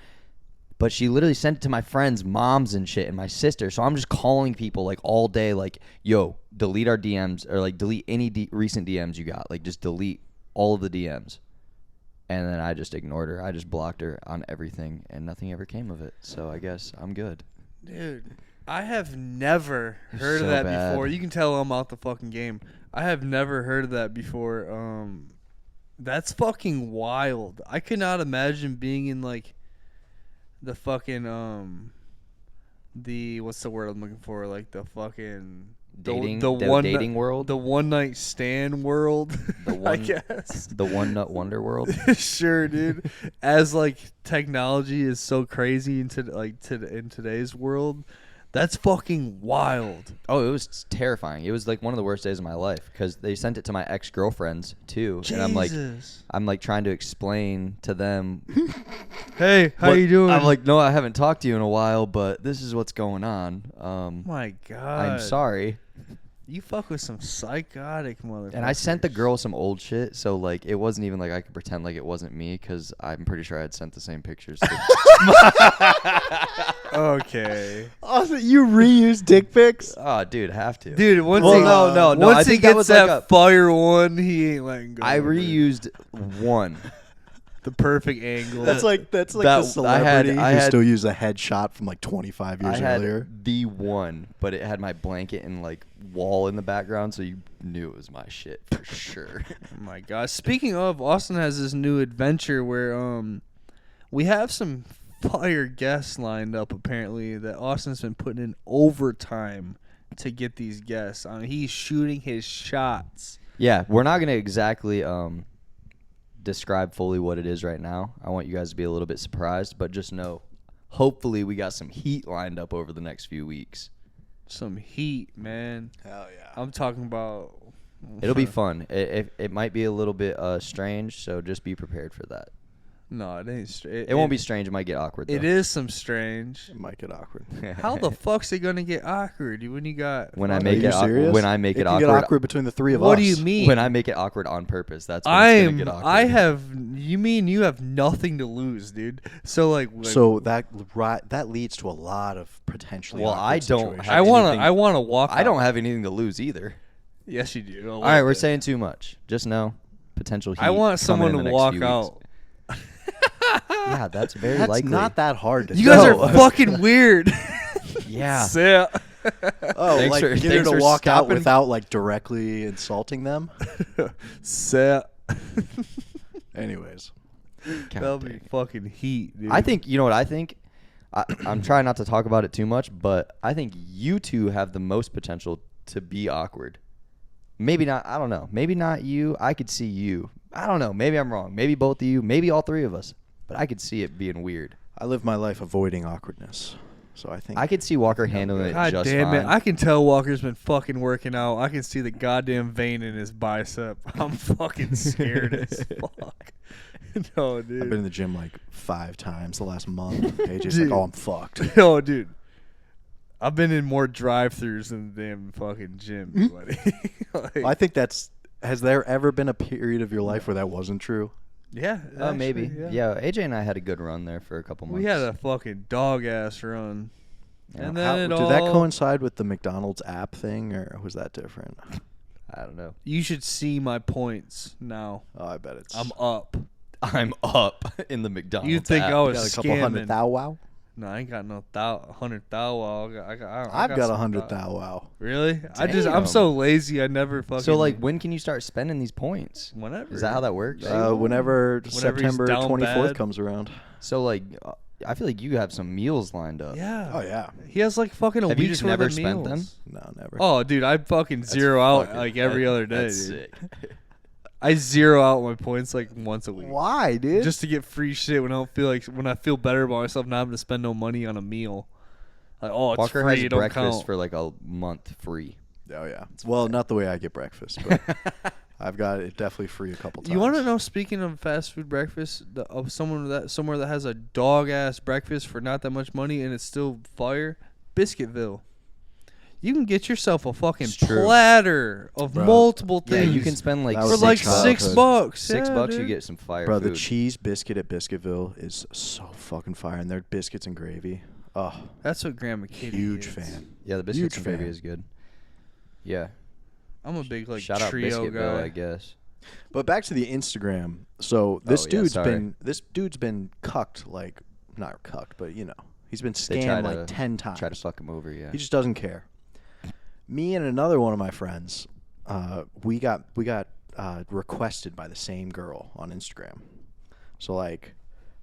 But she literally sent it to my friends' moms and shit and my sister. So I'm just calling people like all day like, yo, delete our DMs or like delete any recent DMs you got. Like just delete all of the DMs. And then I just ignored her. I just blocked her on everything and nothing ever came of it. So I guess I'm good. Dude, I have never heard so of that bad. before. You can tell I'm out the fucking game. I have never heard of that before. That's fucking wild. I could not imagine being in like the fucking what's the word I'm looking for? Like the fucking Dating, the the one dating world? the one night stand world. The I one, guess the one nut wonder world. sure, dude. As like technology is so crazy in today's world, that's fucking wild. Oh, it was terrifying. It was like one of the worst days of my life because they sent it to my ex-girlfriends too, Jesus. and I'm like trying to explain to them. Hey, how you doing? I'm like, no, I haven't talked to you in a while, but this is what's going on. My God, I'm sorry. You fuck with some psychotic motherfuckers. And I sent the girl some old shit, so like it wasn't even like I could pretend like it wasn't me because I'm pretty sure I had sent the same pictures. Okay. Oh, you reuse dick pics? Oh, dude, have to. Dude, once Well, he, no. I Once he think that gets was that like a- fire one, he ain't letting go. I of it. reused one. The perfect angle. That's like that- the celebrity I who had- still used a headshot from like 25 years I had earlier. the one, but it had my blanket and like wall in the background, so you knew it was my shit for sure. Oh my God. Speaking of, Austin has this new adventure where we have some fire guests lined up apparently that Austin's been putting in overtime to get these guests. I mean, he's shooting his shots. Yeah, we're not gonna exactly describe fully what it is right now. I want you guys to be a little bit surprised, but just know, hopefully, we got some heat lined up over the next few weeks. Some heat, man. Hell yeah. I'm talking about. It'll be fun. It might be a little bit strange, so just be prepared for that. No, it ain't straight. It won't be strange. It might get awkward. Though. It is some strange. It might get awkward. How the fuck's it gonna get awkward when you got? When I Are make you it serious? when I make it can awkward. get awkward between the three of us. What do you mean? When I make it awkward on purpose, that's when it's gonna get awkward. I have. You mean you have nothing to lose, dude? So like So that leads to a lot of potentially. Well, awkward I don't situations. have I wanna walk. I don't out. have anything to lose either. Yes, you do. All right, we're saying too much. Just know, potential heat. I want coming someone in the to next walk few weeks. out. Yeah, that's very That's likely. not that hard to You do. guys No. are fucking weird. Yeah. So- Oh, Thanks like for- get her thanks to for walk out stopping. without like directly insulting them. Set. Anyways, God That'll be dang. fucking heat, dude. I think you know what I think. I'm trying not to talk about it too much, but I think you two have the most potential to be awkward. Maybe not. I don't know. Maybe not you. I could see you. I don't know. Maybe I'm wrong. Maybe both of you. Maybe all three of us. But I could see it being weird. I live my life avoiding awkwardness, so I think I could see Walker handling it God just damn it. fine. I can tell Walker's been fucking working out. I can see the goddamn vein in his bicep. I'm fucking scared as fuck. No, dude. I've been in the gym like 5 times the last month. AJ's Dude. like, "Oh, I'm fucked." No, dude. I've been in more drive-thrus than the damn fucking gym, buddy. Like, I think that's. Has there ever been a period of your life where that wasn't true? yeah. Maybe. actually, Yeah. AJ and I had a good run there for a couple months. We had a fucking dog-ass run. Yeah. And How, then did that coincide with the McDonald's app thing, or was that different? I don't know. You should see my points now. Oh, I bet it's. I'm up. I'm up in the McDonald's. You think app. I You was got a couple hundred scamming. thou wow. No, I ain't got no 100 thou wow. I've got some 100 thou wow. Really? I'm Damn. so lazy. I never fucking. So like, when can you start spending these points? whenever. Is that how that works? Whenever he's September down 24th bad. comes around. So like, I feel like you have some meals lined up. Yeah. Oh yeah. He has like fucking a Have you week's just worth never of spent them? meals. No, never. Oh, dude, I fucking zero out fucking- like every other day. That's Dude. sick. I zero out my points like once a week. Why, dude? Just to get free shit when I feel better about myself not having to spend no money on a meal. Like, oh, it's Walker free, has it don't breakfast count. for like a month free. Oh yeah. Well, not the way I get breakfast, but I've got it definitely free a couple times. You want to know? Speaking of fast food breakfast, of somewhere that has a dog ass breakfast for not that much money and it's still fire, Biscuitville. You can get yourself a fucking It's true. platter of Bro. multiple Yeah, things. you can spend like That for was like my $6. childhood. $6 Yeah, you dude. get some fire Bro, food. the cheese biscuit at Biscuitville is so fucking fire, and their biscuits and gravy. Oh, That's what Grandma Kitty huge is. fan. Yeah, the biscuits Huge and gravy fan. is good. Yeah. I'm a big like Shout out trio Biscuitville, guy. I guess. But back to the Instagram. So this Oh, yeah, this dude's been cucked, like not cucked, but you know, he's been They try scammed like to- 10 times. Try to fuck him over, yeah. He just doesn't care. Me and another one of my friends, we got requested by the same girl on Instagram. So like,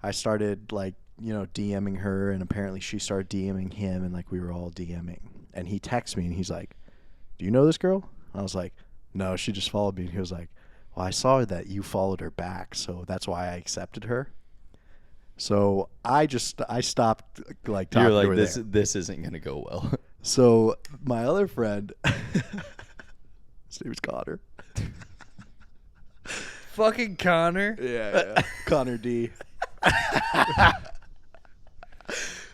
I started like DMing her, and apparently she started DMing him, and like we were all DMing. And he texts me, and he's like, "Do you know this girl?" I was like, "No, she just followed me." And he was like, "Well, I saw that you followed her back, so that's why I accepted her." So I stopped like talking You're to like, her this there. this isn't gonna go well. So my other friend, his name was Connor. Fucking Connor. Yeah. Connor D.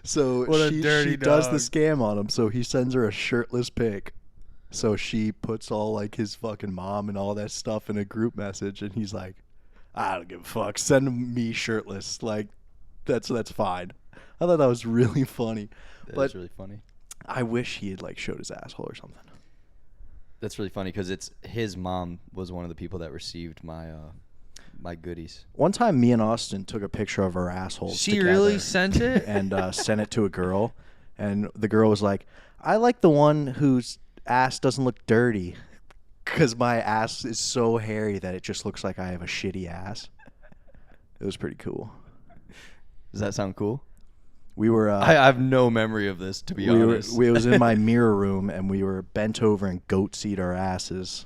So What a she dirty does the dog. scam on him. So he sends her a shirtless pic. So she puts all like his fucking mom and all that stuff in a group message, and he's like, "I don't give a fuck. Send me shirtless. Like, that's fine." I thought that was really funny. That But is really funny. I wish he had like showed his asshole or something. That's really funny because it's his mom was one of the people that received my my goodies. One time, me and Austin took a picture of our assholes. She together really sent it? and sent it to a girl, and the girl was like, "I like the one whose ass doesn't look dirty, because my ass is so hairy that it just looks like I have a shitty ass." It was pretty cool. Does that sound cool? We were. I have no memory of this, to be honest. It was in my mirror room, and we were bent over and goat-seed our asses.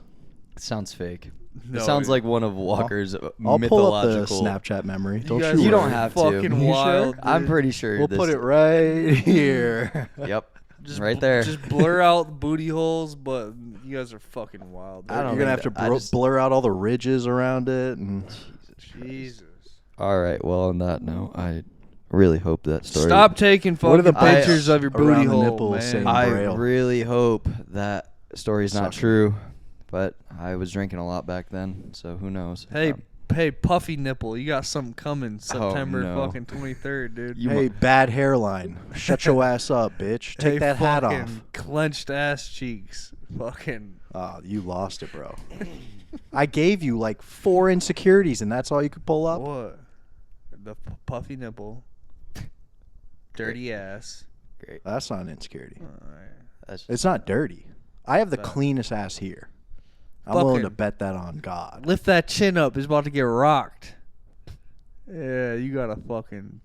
It sounds fake. No, it sounds like one of Walker's I'll pull up the mythological. Snapchat memory. Don't guys you You don't worry. have to. fucking You wild. sure? I'm dude. pretty sure. We'll this put it right here. Yep. Just right there. Just blur out the booty holes, but you guys are fucking wild. I don't You're gonna think have to that- I just- blur out all the ridges around it, and Jesus. All right. Well, on that note, I really hope that story. Stop taking What are fucking the pictures of your around booty the hole, nipple man. saying- I Braille. really hope that story's not Sucker. true, but I was drinking a lot back then, so who knows? Hey, hey, puffy nipple, you got something coming September no. fucking 23rd, dude. You hey, bad hairline. Shut your ass up, bitch. Take Hey, that hat fucking off. Clenched ass cheeks. Fucking. Oh, you lost it, bro. I gave you like 4 insecurities, and that's all you could pull up? What? The puffy nipple. Dirty ass. great. That's not an insecurity. Alright. That's It's not dirty. I have the Fact. cleanest ass here. I'm willing to Fucking- bet that on God. Lift that chin up. It's about to get rocked. Yeah, you gotta fucking.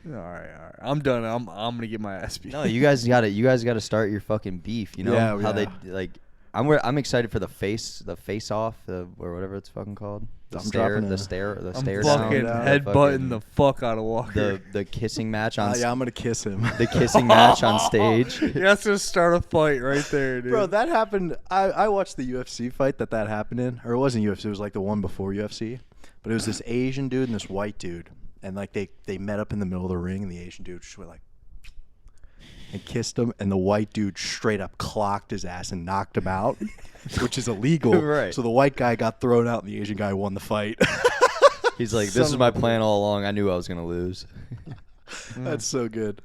All right. I'm done. I'm gonna get my ass beat. no. You guys got it. You guys got to start your fucking beef. You know Yeah, how yeah. they like. I'm excited for the face off, or whatever it's fucking called. The I'm stare, dropping the a- stare, the I'm stare fucking down, headbutting the fuck out of Walker. the kissing match on Yeah, I'm gonna kiss him. the kissing match on stage. You have to start a fight right there, dude. Bro, that happened. I watched the UFC fight that happened in, or it wasn't UFC. It was like the one before UFC. But it was this Asian dude and this white dude, and like they met up in the middle of the ring, and the Asian dude just went like and kissed him, and the white dude straight up clocked his ass and knocked him out, which is illegal. Right. So the white guy got thrown out, and the Asian guy won the fight. He's like, Son this is of my a plan all along. I knew I was gonna lose. That's so good.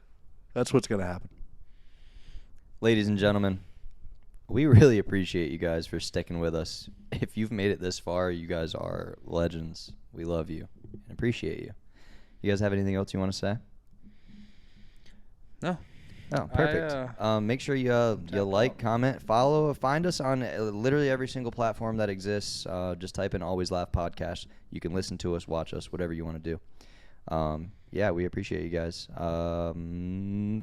That's what's gonna happen. Ladies and gentlemen, we really appreciate you guys for sticking with us. If you've made it this far, you guys are legends. We love you and appreciate you. You guys have anything else you want to say? No. Oh, perfect. Make sure you like, comment, follow, find us on literally every single platform that exists. Just type in Always Laugh Podcast. You can listen to us, watch us, whatever you want to do. Yeah, we appreciate you guys.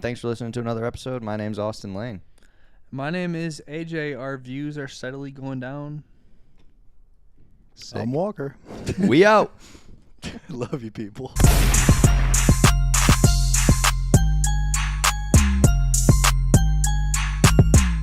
Thanks for listening to another episode. My name's Austin Lane. My name is AJ. Our views are steadily going down. I'm Walker. We out. Love you, people.